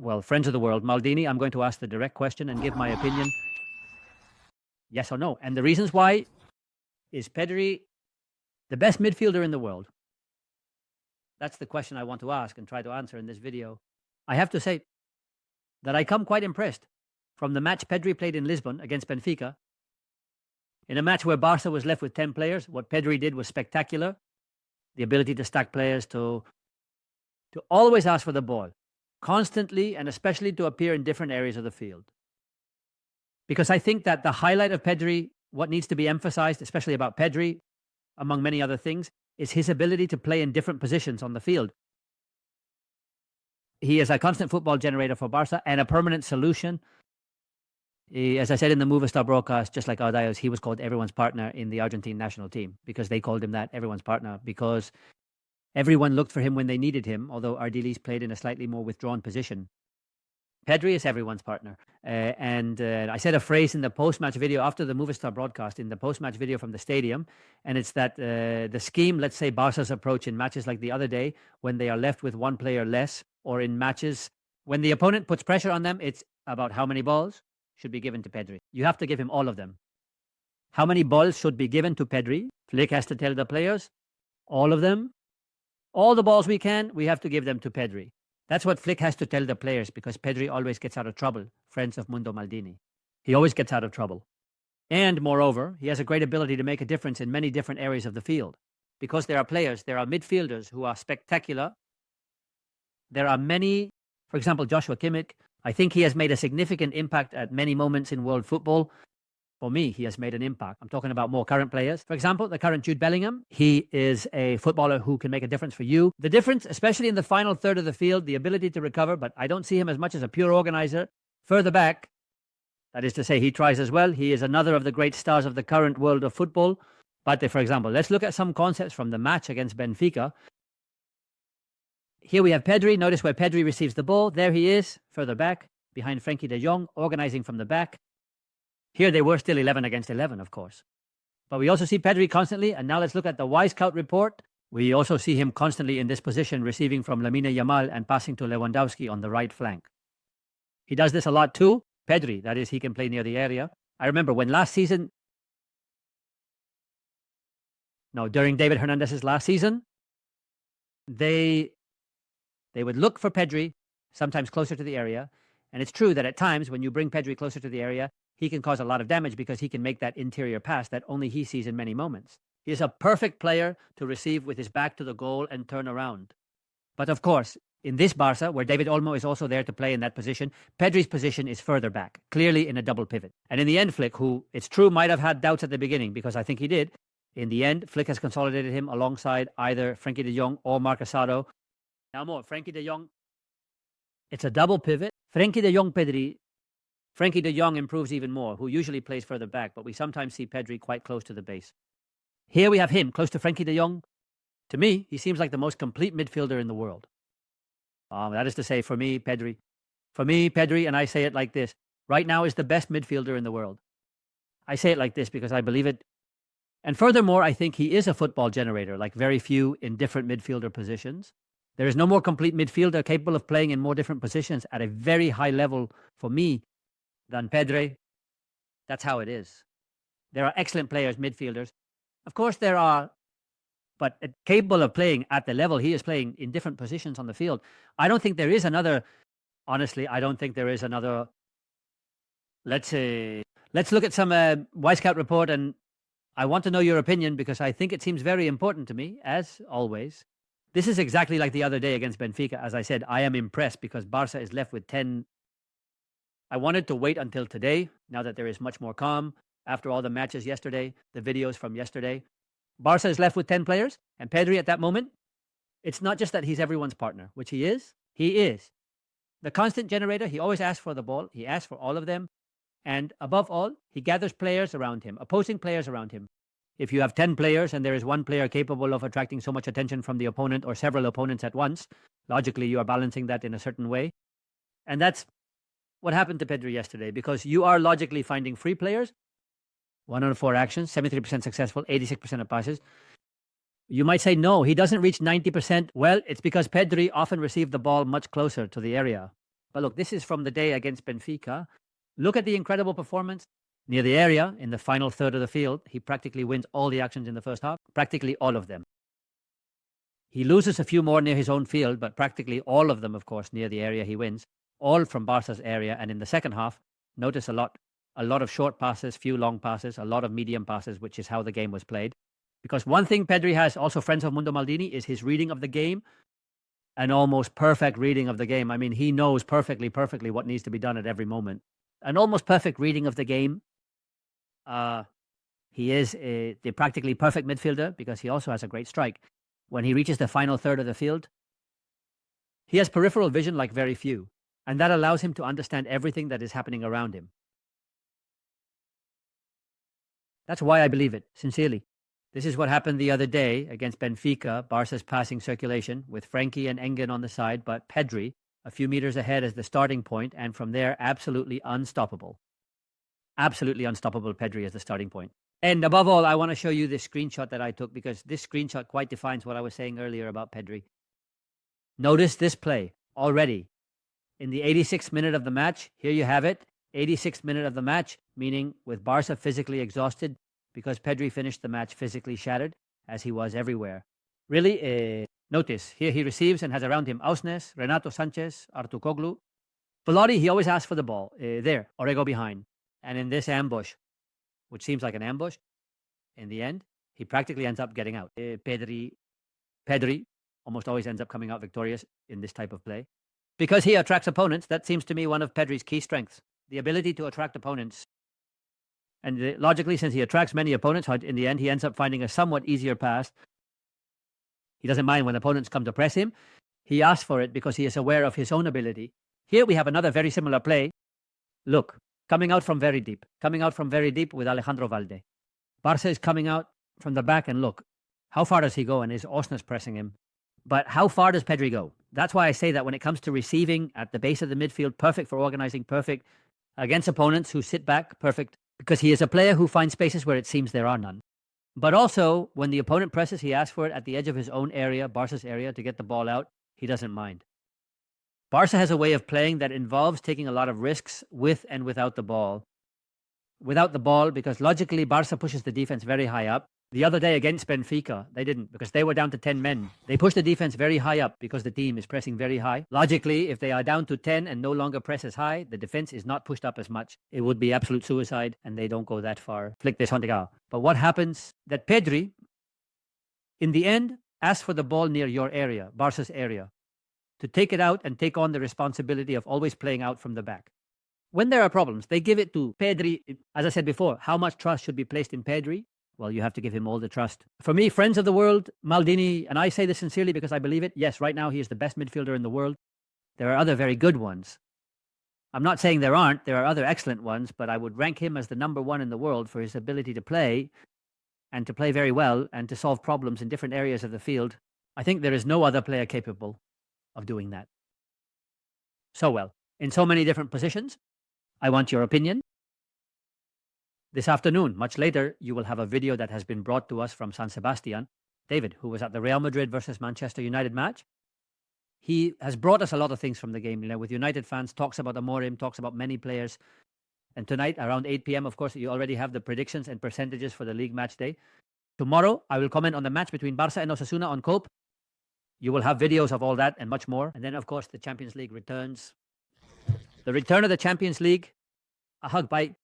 well, friends of the world, Maldini, I'm going to ask the direct question and give my opinion, yes or no. And the reasons why is Pedri the best midfielder in the world? That's the question I want to ask and try to answer in this video. I have to say that I come quite impressed from the match Pedri played in Lisbon against Benfica. In a match where Barca was left with 10 players, what Pedri did was spectacular. The ability to stack players, to always ask for the ball, constantly, and especially to appear in different areas of the field. Because I think that the highlight of Pedri, what needs to be emphasized, especially about Pedri, among many other things, is his ability to play in different positions on the field. He is a constant football generator for Barca and a permanent solution. As I said in the Movistar broadcast, just like Ardaios, he was called everyone's partner in the Argentine national team because they called him that, everyone's partner, because everyone looked for him when they needed him, although Ardiles played in a slightly more withdrawn position. Pedri is everyone's partner. I said a phrase in the post-match video after the Movistar broadcast, in the post-match video from the stadium, and it's that the scheme, let's say Barca's approach in matches like the other day, when they are left with one player less, or in matches when the opponent puts pressure on them, it's about how many balls should be given to Pedri. You have to give him all of them. How many balls should be given to Pedri? Flick has to tell the players, all of them. All the balls we can, we have to give them to Pedri. That's what Flick has to tell the players because Pedri always gets out of trouble, friends of Mundo Maldini. He always gets out of trouble. And moreover, he has a great ability to make a difference in many different areas of the field. Because there are players, there are midfielders who are spectacular. There are many, for example, Joshua Kimmich. I think he has made a significant impact at many moments in world football. For me, he has made an impact. I'm talking about more current players. For example, the current Jude Bellingham. He is a footballer who can make a difference for you. The difference, especially in the final third of the field, the ability to recover, but I don't see him as much as a pure organizer. Further back, that is to say, he tries as well. He is another of the great stars of the current world of football. But for example, let's look at some concepts from the match against Benfica. Here we have Pedri. Notice where Pedri receives the ball. There he is, further back, behind Frenkie de Jong, organizing from the back. Here they were still 11 against 11, of course. But we also see Pedri constantly, and now let's look at the Y-Scout report. We also see him constantly in this position, receiving from Lamine Yamal and passing to Lewandowski on the right flank. He does this a lot too. Pedri, that is, he can play near the area. I remember when during David Hernandez's last season, they would look for Pedri, sometimes closer to the area. And it's true that at times, when you bring Pedri closer to the area, he can cause a lot of damage because he can make that interior pass that only he sees in many moments. He is a perfect player to receive with his back to the goal and turn around. But of course, in this Barca, where David Olmo is also there to play in that position, Pedri's position is further back, clearly in a double pivot. And in the end, Flick, who it's true might have had doubts at the beginning, because I think he did, in the end, Flick has consolidated him alongside either Frenkie de Jong or Marcos Asado. Now more, Frenkie de Jong, it's a double pivot. Frenkie de Jong, Pedri. Frenkie de Jong improves even more, who usually plays further back, but we sometimes see Pedri quite close to the base. Here we have him, close to Frenkie de Jong. To me, he seems like the most complete midfielder in the world. That is to say, for me, Pedri, and I say it like this, right now is the best midfielder in the world. I say it like this because I believe it. And furthermore, I think he is a football generator, like very few in different midfielder positions. There is no more complete midfielder capable of playing in more different positions at a very high level for me than Pedri. That's how it is. There are excellent players, midfielders. Of course there are, but capable of playing at the level he is playing in different positions on the field. I don't think there is another, honestly, let's look at some Y-Scout report, and I want to know your opinion because I think it seems very important to me, as always. This is exactly like the other day against Benfica. As I said, I am impressed because Barca is left with 10. I wanted to wait until today, now that there is much more calm, after all the matches yesterday, the videos from yesterday. Barca is left with 10 players, and Pedri at that moment, it's not just that he's everyone's partner, which he is. He is the constant generator. He always asks for the ball. He asks for all of them. And above all, he gathers players around him, opposing players around him. If you have 10 players and there is one player capable of attracting so much attention from the opponent or several opponents at once, logically you are balancing that in a certain way. And that's what happened to Pedri yesterday, because you are logically finding free players. 1 out of 4 actions, 73% successful, 86% of passes. You might say, no, he doesn't reach 90%. Well, it's because Pedri often received the ball much closer to the area. But look, this is from the day against Benfica. Look at the incredible performance near the area in the final third of the field. He practically wins all the actions in the first half, practically all of them. He loses a few more near his own field, but practically all of them, of course, near the area he wins, all from Barca's area. And in the second half, notice a lot of short passes, few long passes, a lot of medium passes, which is how the game was played. Because one thing Pedri has, also friends of Mundo Maldini, is his reading of the game, an almost perfect reading of the game. I mean, he knows perfectly what needs to be done at every moment. An almost perfect reading of the game. He is the practically perfect midfielder because he also has a great strike. When he reaches the final third of the field, he has peripheral vision like very few, and that allows him to understand everything that is happening around him. That's why I believe it, sincerely. This is what happened the other day against Benfica, Barca's passing circulation, with Frankie and Engen on the side, but Pedri a few meters ahead as the starting point, and from there, absolutely unstoppable. Absolutely unstoppable, Pedri as the starting point. And above all, I want to show you this screenshot that I took because this screenshot quite defines what I was saying earlier about Pedri. Notice this play already. In the 86th minute of the match, here you have it, 86th minute of the match, meaning with Barca physically exhausted because Pedri finished the match physically shattered, as he was everywhere. Really, notice, here he receives and has around him Ausnes, Renato Sanchez, Artukoglu. Velotti, he always asks for the ball. There, Orego behind. And in this ambush, which seems like an ambush, in the end, he practically ends up getting out. Pedri almost always ends up coming out victorious in this type of play. Because he attracts opponents, that seems to me one of Pedri's key strengths. The ability to attract opponents. And logically, since he attracts many opponents, in the end, he ends up finding a somewhat easier pass. He doesn't mind when opponents come to press him. He asks for it because he is aware of his own ability. Here we have another very similar play. Look. Coming out from very deep with Alejandro Valde. Barca is coming out from the back, and look, how far does he go? And is Osnas pressing him? But how far does Pedri go? That's why I say that when it comes to receiving at the base of the midfield, perfect for organizing, perfect against opponents who sit back, perfect, because he is a player who finds spaces where it seems there are none. But also, when the opponent presses, he asks for it at the edge of his own area, Barca's area, to get the ball out. He doesn't mind. Barca has a way of playing that involves taking a lot of risks with and without the ball. Without the ball, because logically, Barca pushes the defense very high up. The other day against Benfica, they didn't, because they were down to 10 men. They pushed the defense very high up because the team is pressing very high. Logically, if they are down to 10 and no longer press as high, the defense is not pushed up as much. It would be absolute suicide, and they don't go that far. Flick this Hontegao. But what happens that Pedri, in the end, asks for the ball near your area, Barca's area, to take it out and take on the responsibility of always playing out from the back. When there are problems, they give it to Pedri. As I said before, how much trust should be placed in Pedri? Well, you have to give him all the trust. For me, friends of the world, Maldini, and I say this sincerely because I believe it, yes, right now he is the best midfielder in the world. There are other very good ones. I'm not saying there aren't. There are other excellent ones, but I would rank him as the number one in the world for his ability to play and to play very well and to solve problems in different areas of the field. I think there is no other player capable of doing that so well in so many different positions. I want your opinion. This afternoon, much later, you will have a video that has been brought to us from San Sebastian. David, who was at the Real Madrid versus Manchester United match, he has brought us a lot of things from the game. You know, with United fans, talks about Amorim, talks about many players. And tonight, around 8 p.m., of course, you already have the predictions and percentages for the league match day. Tomorrow, I will comment on the match between Barca and Osasuna on Cope. You will have videos of all that and much more. And then, of course, the Champions League returns. The return of the Champions League. A hug. Bye.